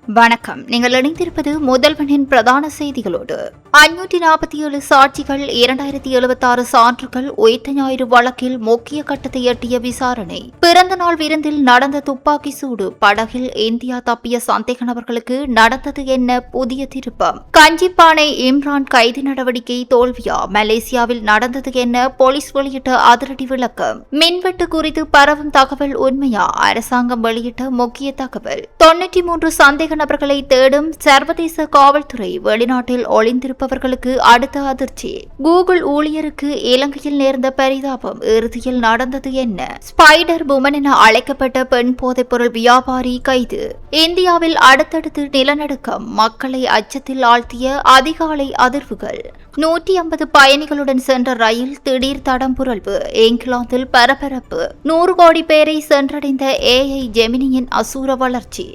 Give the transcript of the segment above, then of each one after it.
வணக்கம். நீங்கள் இணைந்திருப்பது முதல்வனின் பிரதான செய்திகளோடு. 547 சாட்சிகள், 2076 சான்றுகள், உயிர்த்த ஞாயிறு வழக்கில் முக்கிய கட்டத்தை எட்டிய விசாரணை. பிறந்த நாள் விருந்தில் நடந்த துப்பாக்கி சூடு, படகில் இந்தியா தப்பிய சந்தேக நபர்களுக்கு நடந்தது என்ன புதிய திருப்பம்? கஞ்சிப்பானை இம்ரான் கைது நடவடிக்கை தோல்வியா? மலேசியாவில் நடந்தது என்ன? போலீஸ் வெளியிட்ட அதிரடி விளக்கம். மின்வெட்டு குறித்து பரவும் தகவல் உண்மையா? அரசாங்கம் வெளியிட்ட முக்கிய தகவல். 93 சந்தேக நபர்களை தேடும் சர்வதேச காவல்துறை. வெளிநாட்டில் ஒளிந்திருப்பவர்களுக்கு அடுத்த அதிர்ச்சி. கூகுள் ஊழியருக்கு இலங்கையில் நேர்ந்த பரிதாபம். இறுதியில் நடந்தது என்ன? ஸ்பைடர் வுமன் என அழைக்கப்பட்ட பெண் போதைப்பொருள் வியாபாரி கைது. இந்தியாவில் அடுத்தடுத்து நிலநடுக்கம், மக்களை அச்சத்தில் ஆழ்த்திய அதிகாலை அதிர்வுகள். 150 பயணிகளுடன் சென்ற ரயில் திடீர் தடம் புரள்வு. இங்கிலாந்தில் பரபரப்பு. 100 கோடி பேரை சென்றடைந்த AI ஜெமினியின் அசூர வளர்ச்சி.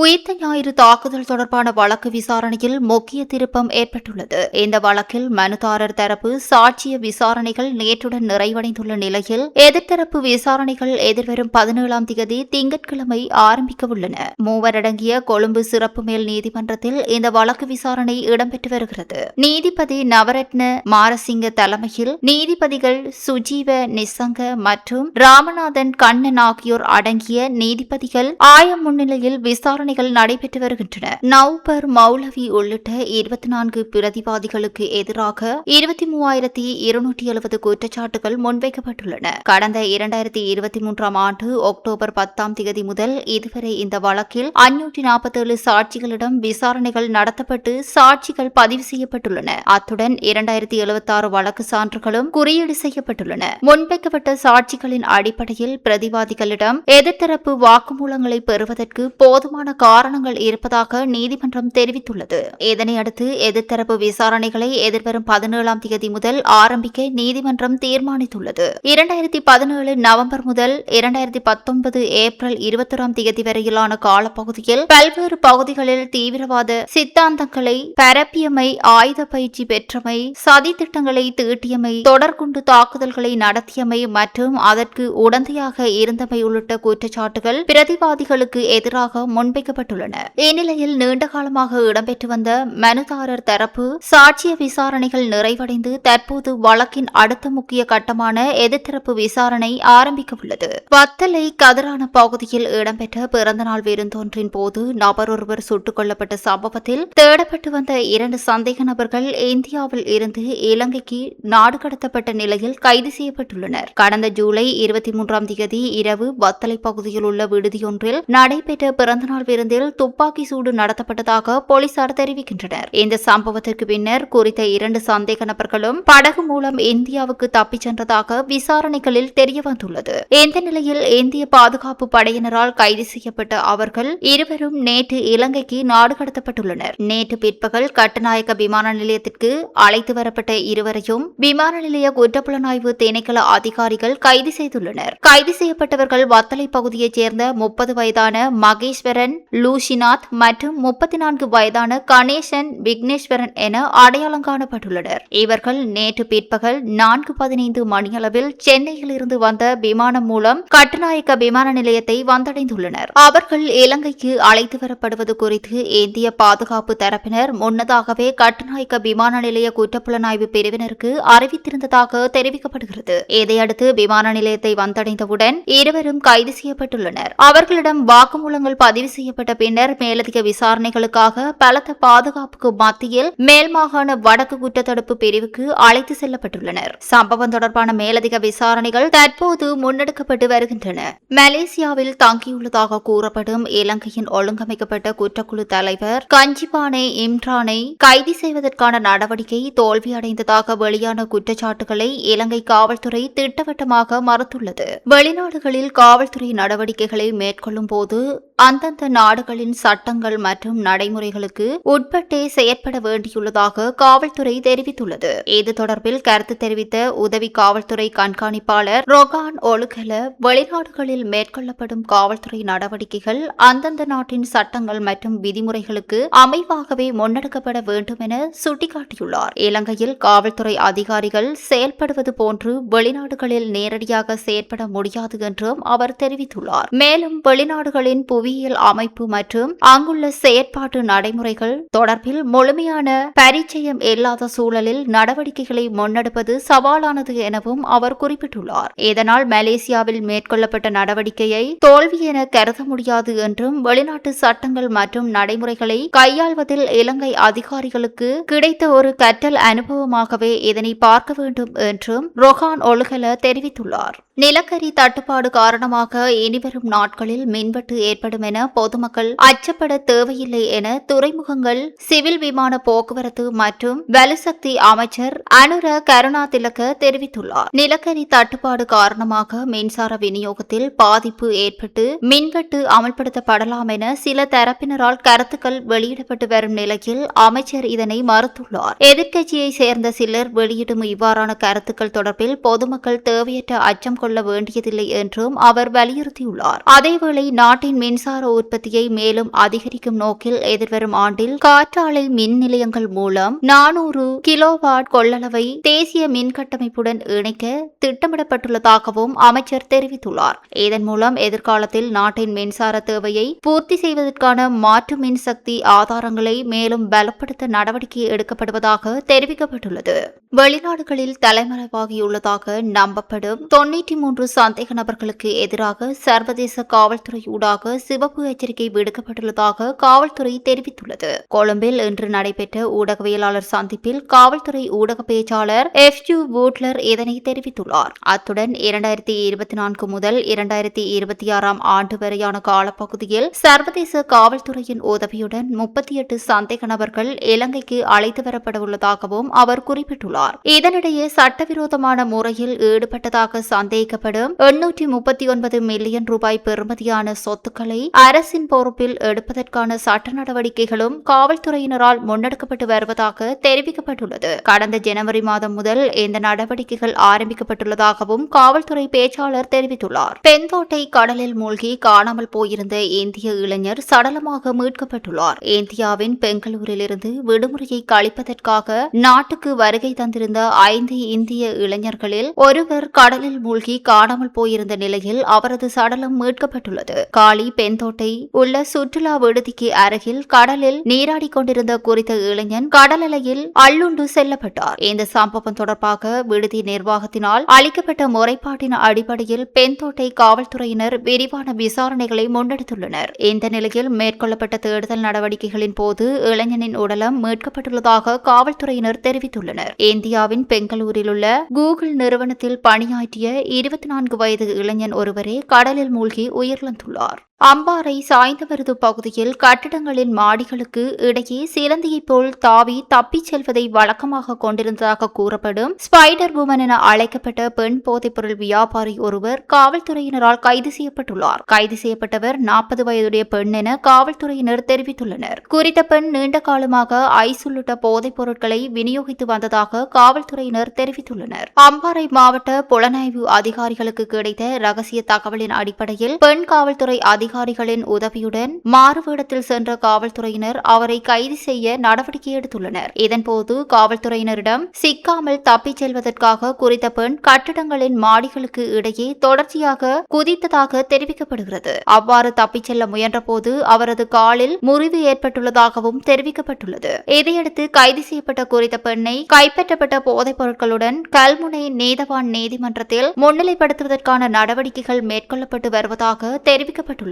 உயிர்த்த ஞாயிறு தாக்குதல் தொடர்பான வழக்கு விசாரணையில் முக்கிய திருப்பம் ஏற்பட்டுள்ளது. இந்த வழக்கில் மனுதாரர் தரப்பு சாட்சிய விசாரணைகள் நேற்றுடன் நிறைவடைந்துள்ள நிலையில் எதிர்த்தரப்பு விசாரணைகள் எதிர்வரும் 17ஆம் தேதி திங்கட்கிழமை ஆரம்பிக்க உள்ளன. 3 அடங்கிய கொழும்பு சிறப்பு மேல் நீதிமன்றத்தில் இந்த வழக்கு விசாரணை இடம்பெற்று வருகிறது. நீதிபதி நவரத்ன மாரசிங்க தலைமையில் நீதிபதிகள் சுஜீவ நிசங்க மற்றும் ராமநாதன் கண்ணன் ஆகியோர் அடங்கிய நீதிபதிகள் ஆயம் முன்னிலையில் விசாரணை நடைபெற்று வருகின்றன. நவ்பர் மௌலவி உள்ளிட்ட 24 பிரதிவாதிகளுக்கு எதிராக 23,270 குற்றச்சாட்டுகள் முன்வைக்கப்பட்டுள்ளன. கடந்த 2023ஆம் ஆண்டு அக்டோபர் 10ஆம் தேதி முதல் இதுவரை இந்த வழக்கில் 547 சாட்சிகளிடம் விசாரணைகள் நடத்தப்பட்டு சாட்சிகள் பதிவு செய்யப்பட்டுள்ளன. அத்துடன் 2076 வழக்கு சான்றுகளும் குறியீடு செய்யப்பட்டுள்ளன. முன்வைக்கப்பட்ட சாட்சிகளின் அடிப்படையில் பிரதிவாதிகளிடம் எதிர்த்தரப்பு வாக்குமூலங்களை பெறுவதற்கு போதுமான காரணங்கள் இருப்பதாக நீதிமன்றம் தெரிவித்துள்ளது. இதனையடுத்து எதிர்த்தரப்பு விசாரணைகளை எதிர்வரும் 17ஆம் தேதி முதல் ஆரம்பிக்க நீதிமன்றம் தீர்மானித்துள்ளது. 2017 நவம்பர் முதல் 2019 ஏப்ரல் 21ஆம் தேதி வரையிலான காலப்பகுதியில் பல்வேறு பகுதிகளில் தீவிரவாத சித்தாந்தங்களை பரப்பியமை, ஆயுத பயிற்சி பெற்றமை, சதி திட்டங்களை தீட்டியமை, தொடர்குண்டு தாக்குதல்களை நடத்தியமை மற்றும் அதற்கு உடந்தையாக இருந்தமை உள்ளிட்ட குற்றச்சாட்டுகள் பிரதிவாதிகளுக்கு எதிராக முன்வைக்கப்பட்டுள்ளன. இந்நிலையில் நீண்ட காலமாக இடம்பெற்று வந்த மனுதாரர் தரப்பு சாட்சிய விசாரணைகள் நிறைவடைந்து தற்போது வழக்கின் அடுத்த முக்கிய கட்டமான எதிர்த்தரப்பு விசாரணை ஆரம்பிக்க உள்ளது. வத்தலை கதிரான பகுதியில் இடம்பெற்ற பிறந்தநாள் விருந்தொன்றின் போது நபர் ஒருவர் சுட்டுக் கொல்லப்பட்ட சம்பவத்தில் தேடப்பட்டு வந்த 2 சந்தேக நபர்கள் இந்தியாவில் இருந்து இலங்கைக்கு நாடு கடத்தப்பட்ட நிலையில் கைது செய்யப்பட்டுள்ளனர். கடந்த ஜூலை 23ஆம் தேதி இரவு வத்தலை பகுதியில் உள்ள விடுதியொன்றில் நடைபெற்ற பிறந்தநாள் விருந்தில் துப்பாக்கி சூடு நடத்தப்பட்டதாக போலீசார் தெரிவிக்கின்றனர். இந்த சம்பவத்திற்கு பின்னர் குறித்த 2 சந்தேக நபர்களும் படகு மூலம் இந்தியாவுக்கு தப்பிச் சென்றதாக விசாரணைகளில் தெரியவந்துள்ளது. இந்த நிலையில் இந்திய பாதுகாப்பு படையினரால் கைது செய்யப்பட்ட அவர்கள் இருவரும் நேற்று இலங்கைக்கு நாடு கடத்தப்பட்டுள்ளனர். நேற்று பிற்பகல் கட்டுநாயக்க விமான நிலையத்திற்கு அழைத்து வரப்பட்ட இருவரையும் விமான நிலைய குற்றப்புலனாய்வு திணைக்கள அதிகாரிகள் கைது செய்துள்ளனர். கைது செய்யப்பட்டவர்கள் வத்தலை பகுதியைச் சேர்ந்த 30 வயதான மகேஸ்வரன் லூஷிநாத் மற்றும் 34 வயதான கணேசன் விக்னேஸ்வரன் என அடையாளம் காணப்பட்டுள்ளனர். இவர்கள் நேற்று பிற்பகல் 4:15 மணியளவில் சென்னையில் இருந்து வந்த விமானம் மூலம் கட்டுநாயக்க விமான நிலையத்தை வந்தடைந்துள்ளனர். அவர்கள் இலங்கைக்கு அழைத்து வரப்படுவது குறித்து இந்திய பாதுகாப்பு தரப்பினர் முன்னதாகவே கட்டுநாயக்க விமான நிலைய குற்றப்புலனாய்வு பிரிவினருக்கு அறிவித்திருந்ததாக தெரிவிக்கப்படுகிறது. இதையடுத்து விமான நிலையத்தை வந்தடைந்தவுடன் இருவரும் கைது செய்யப்பட்டுள்ளனர். அவர்களிடம் வாக்குமூலங்கள் பதிவு செய்யப்பட்ட பின்னர் மேலதிக விசாரணைகளுக்காக பலத்த பாதுகாப்புக்கு மத்தியில் மேல் மாகாண வடக்கு குற்றத்தடுப்பு பிரிவுக்கு அழைத்து செல்லப்பட்டுள்ளனர். சம்பவம் தொடர்பான மேலதிக விசாரணைகள் தற்போது முன்னெடுக்கப்பட்டு வருகின்றன. மலேசியாவில் தங்கியுள்ளதாக கூறப்படும் இலங்கையின் ஒழுங்கமைக்கப்பட்ட குற்றக்குழு தலைவர் கஞ்சிப்பானை இம்ரானை கைது செய்வதற்கான நடவடிக்கை தோல்வியடைந்ததாக வெளியான குற்றச்சாட்டுகளை இலங்கை காவல்துறை திட்டவட்டமாக மறுத்துள்ளது. வெளிநாடுகளில் காவல்துறை நடவடிக்கைகளை மேற்கொள்ளும் போது அந்தந்த நாடுகளின் சட்டங்கள் மற்றும் நடைமுறைகளுக்கு உட்பட்டே செயற்பட வேண்டியுள்ளதாக காவல்துறை தெரிவித்துள்ளது. இது தொடர்பில் கருத்து தெரிவித்த உதவி காவல்துறை கண்காணிப்பாளர் ரொகான் ஒலுகல, வெளிநாடுகளில் மேற்கொள்ளப்படும் காவல்துறை நடவடிக்கைகள் அந்தந்த நாட்டின் சட்டங்கள் மற்றும் விதிமுறைகளுக்கு அமைவாகவே முன்னெடுக்கப்பட வேண்டும் என சுட்டிக்காட்டியுள்ளார். இலங்கையில் காவல்துறை அதிகாரிகள் செயல்படுவது போன்று வெளிநாடுகளில் நேரடியாக செயற்பட முடியாது என்றும் அவர் தெரிவித்துள்ளார். மேலும் வெளிநாடுகளின் புவியியல் அமைப்பு மற்றும் அங்குள்ள செயற்பாட்டு நடைமுறைகள் தொடர்பில் முழுமையான பரிச்சயம் இல்லாத சூழலில் நடவடிக்கைகளை முன்னெடுப்பது சவாலானது எனவும் அவர் குறிப்பிட்டுள்ளார். இதனால் மலேசியாவில் மேற்கொள்ளப்பட்ட நடவடிக்கையை தோல்வி என கருத முடியாது என்றும் வெளிநாட்டு சட்டங்கள் மற்றும் நடைமுறைகளை கையாள்வதில் இலங்கை அதிகாரிகளுக்கு கிடைத்த ஒரு கற்றல் அனுபவமாகவே இதனை பார்க்க வேண்டும் என்றும் ரொகான் ஒலுகல தெரிவித்துள்ளார். நிலக்கரி தட்டுப்பாடு காரணமாக இனிவரும் நாட்களில் மின்வெட்டு ஏற்படும் என பொதுமக்கள் அச்சப்பட தேவையில்லை என துறைமுகங்கள், சிவில் விமான போக்குவரத்து மற்றும் வலுசக்தி அமைச்சர் அனுர கருணாதிலக்க தெரிவித்துள்ளார். நிலக்கரி தட்டுப்பாடு காரணமாக மின்சார விநியோகத்தில் பாதிப்பு ஏற்பட்டு மின்வெட்டு அமல்படுத்தப்படலாம் என சில தரப்பினரால் கருத்துக்கள் வெளியிடப்பட்டு வரும் நிலையில் அமைச்சர் இதனை மறுத்துள்ளார். எதிர்க்கட்சியை சேர்ந்த சிலர் வெளியிடும் இவ்வாறான கருத்துக்கள் தொடர்பில் பொதுமக்கள் தேவையற்ற அச்சம் கொள்ள வேண்டியதில்லை என்றும் அவர் வலியுறுத்தியுள்ளார். அதேவேளை நாட்டின் மின்சார உற்பத்தியை மேலும் அதிகரிக்கும் நோக்கில் எதிர்வரும் ஆண்டில் காற்றாலை மின் நிலையங்கள் மூலம் 400 கிலோவாட் கொள்ளளவை தேசிய மின் கட்டமைப்புடன் இணைக்க திட்டமிடப்பட்டுள்ளதாகவும் அமைச்சர் தெரிவித்துள்ளார். இதன் மூலம் எதிர்காலத்தில் நாட்டின் மின்சார தேவையை பூர்த்தி செய்வதற்கான மாற்று மின்சக்தி ஆதாரங்களை மேலும் பலப்படுத்த நடவடிக்கை எடுக்கப்படுவதாக தெரிவிக்கப்பட்டுள்ளது. வெளிநாடுகளில் தலைமறைவாகியுள்ளதாக நம்பப்படும் 93 சந்தேக நபர்களுக்கு எதிராக சர்வதேச காவல்துறை ஊடாக சிவப்பு எச்சரிக்கை விடுக்கப்பட்டுள்ளதாக காவல்துறை தெரிவித்துள்ளது. கொழும்பில் இன்று நடைபெற்ற ஊடகவியலாளர் சந்திப்பில் காவல்துறை ஊடக பேச்சாளர் FU வூட்லர் இதனை தெரிவித்துள்ளார். அத்துடன் 2024 முதல் 2026 ஆண்டு வரையான காலப்பகுதியில் சர்வதேச காவல்துறையின் உதவியுடன் 38 சந்தேக நபர்கள் இலங்கைக்கு அழைத்து வரப்படவுள்ளதாகவும் அவர் குறிப்பிட்டுள்ளார். இதனிடையே சட்டவிரோதமான முறையில் ஈடுபட்டதாக சந்தேகிக்கப்படும் 839 மில்லியன் ரூபாய் பெறுமதியான சொத்துக்களை அரசின் பொறுப்பில் எடுப்பதற்கான சட்ட நடவடிக்கைகளும் காவல்துறையினரால் முன்னெடுக்கப்பட்டு வருவதாக தெரிவிக்கப்பட்டுள்ளது. கடந்த ஜனவரி மாதம் முதல் இந்த நடவடிக்கைகள் ஆரம்பிக்கப்பட்டுள்ளதாகவும் காவல்துறை பேச்சாளர் தெரிவித்துள்ளார். பெண்தோட்டை கடலில் மூழ்கி காணாமல் போயிருந்த இந்திய இளைஞர் சடலமாக மீட்கப்பட்டுள்ளார். இந்தியாவின் பெங்களூரிலிருந்து விடுமுறையை கழிப்பதற்காக நாட்டுக்கு வருகை தந்திருந்த 5 இந்திய இளைஞர்களில் ஒருவர் கடலில் மூழ்கி காணாமல் போயிருந்த நிலையில் அவரது சடலம் மீட்கப்பட்டுள்ளது. காலி பெண்தோட்டை உள்ள சுற்றுலா விடுதிக்கு அருகில் கடலில் நீராடிக் கொண்டிருந்த குறித்த இளைஞன் கடல் அலையில் அள்ளுண்டு செல்லப்பட்டார். இந்த சம்பவம் தொடர்பாக விடுதி நிர்வாகத்தினால் அளிக்கப்பட்ட முறைப்பாட்டின் அடிப்படையில் பெண்தோட்டை காவல்துறையினர் விரிவான விசாரணைகளை முன்னெடுத்துள்ளனர். இந்த நிலையில் மேற்கொள்ளப்பட்ட தேடுதல் நடவடிக்கைகளின் போது இளைஞனின் உடலம் மீட்கப்பட்டுள்ளதாக காவல்துறையினர் தெரிவித்துள்ளனர். இந்தியாவின் பெங்களூரில் உள்ள கூகுள் நிறுவனத்தில் பணியாற்றிய 24 வயது இளைஞன் ஒருவரே கடலில் மூழ்கி உயிரிழந்துள்ளார். அம்பாறை சாய்ந்தமருது பகுதியில் கட்டிடங்களின் மாடிகளுக்கு இடையே சிலந்தியைப் போல் தாவி தப்பிச் செல்வதை வழக்கமாக கொண்டிருந்ததாக கூறப்படும் ஸ்பைடர் உமன் என அழைக்கப்பட்ட பெண் போதைப்பொருள் வியாபாரி ஒருவர் காவல்துறையினரால் கைது செய்யப்பட்டுள்ளார். கைது செய்யப்பட்டவர் 40 வயதுடைய பெண் என காவல்துறையினர் தெரிவித்துள்ளனர். குறித்த பெண் நீண்ட காலமாக ஐஸ் உள்ளிட்ட போதைப் பொருட்களை விநியோகித்து வந்ததாக காவல்துறையினர் தெரிவித்துள்ளனர். அம்பாறை மாவட்ட புலனாய்வு அதிகாரிகளுக்கு கிடைத்த ரகசிய தகவலின் அடிப்படையில் பெண் காவல்துறை அதிகாரிகளின் உதவியுடன் மாறுவேடத்தில் சென்ற காவல்துறையினர் அவரை கைது செய்ய நடவடிக்கை எடுத்துள்ளனர். இதன்போது காவல்துறையினரிடம் சிக்காமல் தப்பிச் செல்வதற்காக குறித்த பெண் கட்டிடங்களின் மாடிகளுக்கு இடையே தொடர்ச்சியாக குதித்ததாக தெரிவிக்கப்படுகிறது. அவ்வாறு தப்பிச் செல்ல முயன்றபோது அவரது காலில் முறிவு ஏற்பட்டுள்ளதாகவும் தெரிவிக்கப்பட்டுள்ளது. இதையடுத்து கைது செய்யப்பட்ட குறித்த பெண்ணை கைப்பற்றப்பட்ட போதைப் பொருட்களுடன் கல்முனை நீதவான் நீதிமன்றத்தில் முன்னிலைப்படுத்துவதற்கான நடவடிக்கைகள் மேற்கொள்ளப்பட்டு வருவதாக தெரிவிக்கப்பட்டுள்ளது.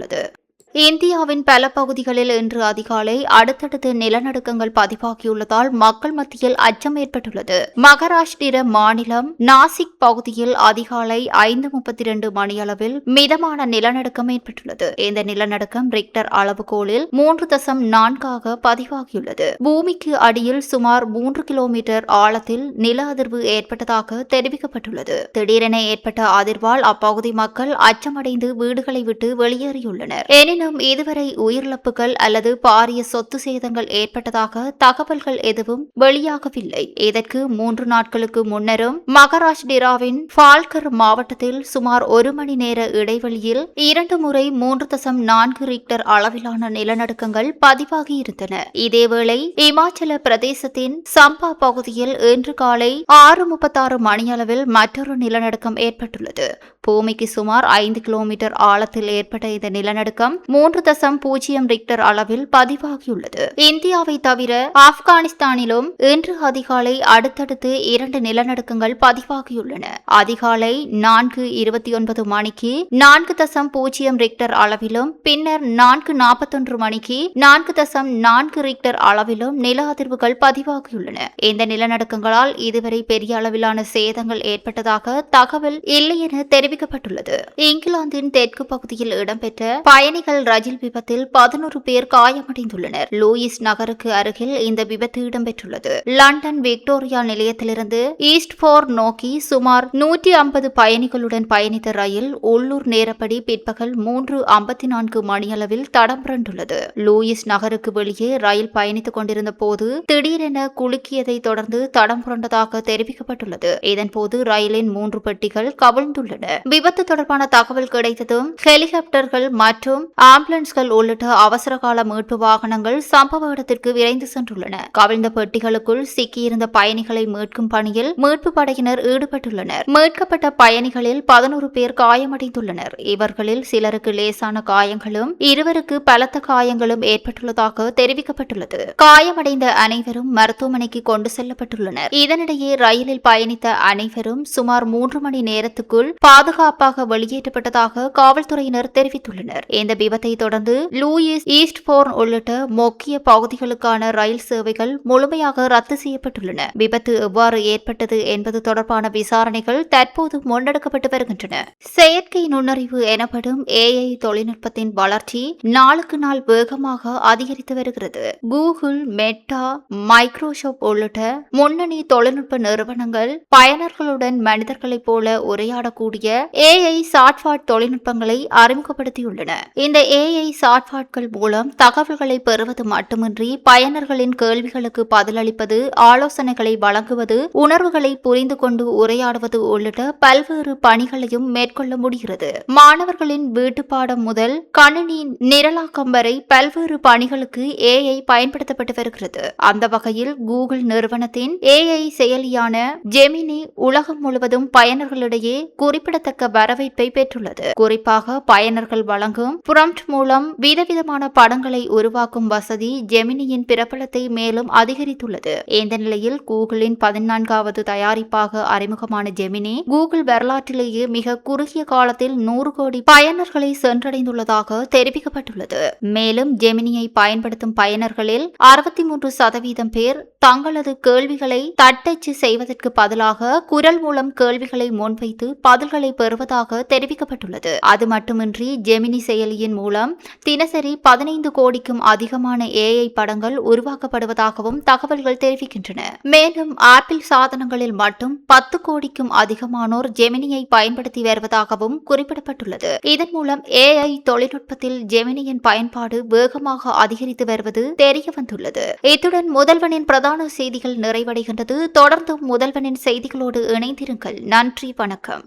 இந்தியாவின் பல பகுதிகளில் இன்று அதிகாலை அடுத்தடுத்து நிலநடுக்கங்கள் பதிவாகியுள்ளதால் மக்கள் மத்தியில் அச்சம் ஏற்பட்டுள்ளது. மகாராஷ்டிர மாநிலம் நாசிக் பகுதியில் அதிகாலை 5:32 மணியளவில் மிதமான நிலநடுக்கம் ஏற்பட்டுள்ளது. இந்த நிலநடுக்கம் ரிக்டர் அளவுகோலில் 3.4 பதிவாகியுள்ளது. பூமிக்கு அடியில் சுமார் 3 கிலோமீட்டர் ஆழத்தில் நில அதிர்வு ஏற்பட்டதாக தெரிவிக்கப்பட்டுள்ளது. திடீரென ஏற்பட்ட அதிர்வால் அப்பகுதி மக்கள் அச்சமடைந்து வீடுகளை விட்டு வெளியேறியுள்ளனர். எனினும் எனினும் இதுவரை உயிரிழப்புகள் அல்லது பாரிய சொத்து சேதங்கள் ஏற்பட்டதாக தகவல்கள் எதுவும் வெளியாகவில்லை. இதற்கு 3 நாட்களுக்கு முன்னரும் மகாராஷ்டிராவின் பால்கர் மாவட்டத்தில் சுமார் 1 மணி நேர இடைவெளியில் 2 முறை 3.4 ரிக்டர் அளவிலான நிலநடுக்கங்கள் பதிவாகியிருந்தன. இதேவேளை இமாச்சல பிரதேசத்தின் சம்பா பகுதியில் இன்று காலை 6:36 மணியளவில் மற்றொரு நிலநடுக்கம் ஏற்பட்டுள்ளது. பூமிக்கு சுமார் 5 கிலோமீட்டர் ஆழத்தில் ஏற்பட்ட இந்த நிலநடுக்கம் 3.0 ரிக்டர் அளவில் பதிவாகியுள்ளது. இந்தியாவை தவிர ஆப்கானிஸ்தானிலும் இன்று அதிகாலை அடுத்தடுத்து 2 நிலநடுக்கங்கள் பதிவாகியுள்ளன. அதிகாலை 4:29 மணிக்கு 4.0 ரிக்டர் அளவிலும் பின்னர் 4:41 மணிக்கு 4.4 ரிக்டர் அளவிலும் நில அதிர்வுகள் பதிவாகியுள்ளன. இந்த நிலநடுக்கங்களால் இதுவரை பெரிய அளவிலான சேதங்கள் ஏற்பட்டதாக தகவல் இல்லை என தெரிவிக்கப்பட்டுள்ளது. இங்கிலாந்தின் தெற்கு பகுதியில் இடம்பெற்ற பயணிகள் ரயில் விபத்தில் 11 பேர் காயமடைந்துள்ளனர். லூயிஸ் நகருக்கு அருகில் இந்த விபத்து இடம்பெற்றுள்ளது. லண்டன் விக்டோரியா நிலையத்திலிருந்து ஈஸ்ட்போர்ட் நோக்கி சுமார் 150 பயணிகளுடன் பயணித்த ரயில் உள்ளூர் நேரப்படி பிற்பகல் 3:54 மணியளவில் தடம் புரண்டுள்ளது. லூயிஸ் நகருக்கு வெளியே ரயில் பயணித்துக் கொண்டிருந்த போது திடீரென குலுக்கியதை தொடர்ந்து தடம் புரண்டதாக தெரிவிக்கப்பட்டுள்ளது. இதன்போது ரயிலின் 3 பெட்டிகள் கவிழ்ந்துள்ளன. விபத்து தொடர்பான தகவல் கிடைத்ததும் ஹெலிகாப்டர்கள் மற்றும் ஆம்புலன்ஸ்கள் உள்ளிட்ட அவசரகால மீட்பு வாகனங்கள் சம்பவ இடத்திற்கு விரைந்து சென்றுள்ளன. கவிழ்ந்த பெட்டிகளுக்குள் சிக்கியிருந்த பயணிகளை மீட்கும் பணியில் மீட்பு படையினர் ஈடுபட்டுள்ளனர். மீட்கப்பட்ட பயணிகளில் 11 பேர் காயமடைந்துள்ளனர். இவர்களில் சிலருக்கு லேசான காயங்களும் 2 பலத்த காயங்களும் ஏற்பட்டுள்ளதாக தெரிவிக்கப்பட்டுள்ளது. காயமடைந்த அனைவரும் மருத்துவமனைக்கு கொண்டு செல்லப்பட்டுள்ளனர். இதனிடையே ரயிலில் பயணித்த அனைவரும் சுமார் 3 மணி நேரத்துக்குள் பாதுகாப்பாக வெளியேற்றப்பட்டதாக காவல்துறையினர் தெரிவித்துள்ளனர். இந்த விபத்தை தொடர்ந்து லூயிஸ், ஈஸ்ட்போர்ன் உள்ளிட்ட முக்கிய பகுதிகளுக்கான ரயில் சேவைகள் முழுமையாக ரத்து செய்யப்பட்டுள்ளன. விபத்து எவ்வாறு ஏற்பட்டது என்பது தொடர்பான விசாரணைகள் தற்போது முன்னெடுக்கப்பட்டு வருகின்றன. செயற்கை நுண்ணறிவு எனப்படும் AI தொழில்நுட்பத்தின் வளர்ச்சி நாளுக்கு நாள் வேகமாக அதிகரித்து வருகிறது. கூகுள், மெட்டா, மைக்ரோசாப்ட் உள்ளிட்ட முன்னணி தொழில்நுட்ப நிறுவனங்கள் பயனர்களுடன் மனிதர்களைப் போல உரையாடக்கூடிய AI சாட்பாட் தொழில்நுட்பங்களை அறிமுகப்படுத்தியுள்ளன. இந்த AI சாட்பாட்கள் மூலம் தகவல்களை பெறுவது மட்டுமின்றி பயனர்களின் கேள்விகளுக்கு பதிலளிப்பது, ஆலோசனைகளை வழங்குவது, உணர்வுகளை புரிந்து கொண்டு உரையாடுவது உள்ளிட்ட பல்வேறு பணிகளையும் மேற்கொள்ள முடிகிறது. மாணவர்களின் வீட்டுப்பாடம் முதல் கணினி நிரலாக்கம் வரை பல்வேறு பணிகளுக்கு AI பயன்படுத்தப்பட்டு வருகிறது. அந்த வகையில் கூகுள் நிறுவனத்தின் AI செயலியான ஜெமினி உலகம் முழுவதும் பயனர்களிடையே குறிப்பிடத்தக்க வரவேற்பை பெற்றுள்ளது. குறிப்பாக பயனர்கள் வழங்கும் ப்ராம்ப்ட் மூலம் விதவிதமான படங்களை உருவாக்கும் வசதி ஜெமினியின் பிரபலத்தை மேலும் அதிகரித்துள்ளது. இந்த நிலையில் கூகுளின் 14வது தயாரிப்பாக அறிமுகமான ஜெமினி கூகுள் வரலாற்றிலேயே மிக குறுகிய காலத்தில் 100 கோடி பயனர்களை சென்றடைந்துள்ளதாக தெரிவிக்கப்பட்டுள்ளது. மேலும் ஜெமினியை பயன்படுத்தும் பயனர்களில் 63% பேர் தங்களது கேள்விகளை தட்டச்சு செய்வதற்கு பதிலாக குரல் மூலம் கேள்விகளை முன்வைத்து பதில்களை பெறுவதாக தெரிவிக்கப்பட்டுள்ளது. அது மட்டுமின்றி ஜெமினி செயலியின் மூலம் தினசரி 15 கோடிக்கும் அதிகமான AI படங்கள் உருவாக்கப்படுவதாகவும் தகவல்கள் தெரிவிக்கின்றன. மேலும் ஆப்பிள் சாதனங்களில் மட்டும் 10 கோடிக்கும் அதிகமானோர் ஜெமினியை பயன்படுத்தி வருவதாகவும் குறிப்பிடப்பட்டுள்ளது. இதன் மூலம் AI தொழில்நுட்பத்தில் ஜெமினியின் பயன்பாடு வேகமாக அதிகரித்து வருவது தெரியவந்துள்ளது. இத்துடன் முதல்வனின் பிரதான செய்திகள் நிறைவடைகின்றது. தொடர்ந்து முதல்வனின் செய்திகளோடு இணைந்திருங்கள். நன்றி, வணக்கம்.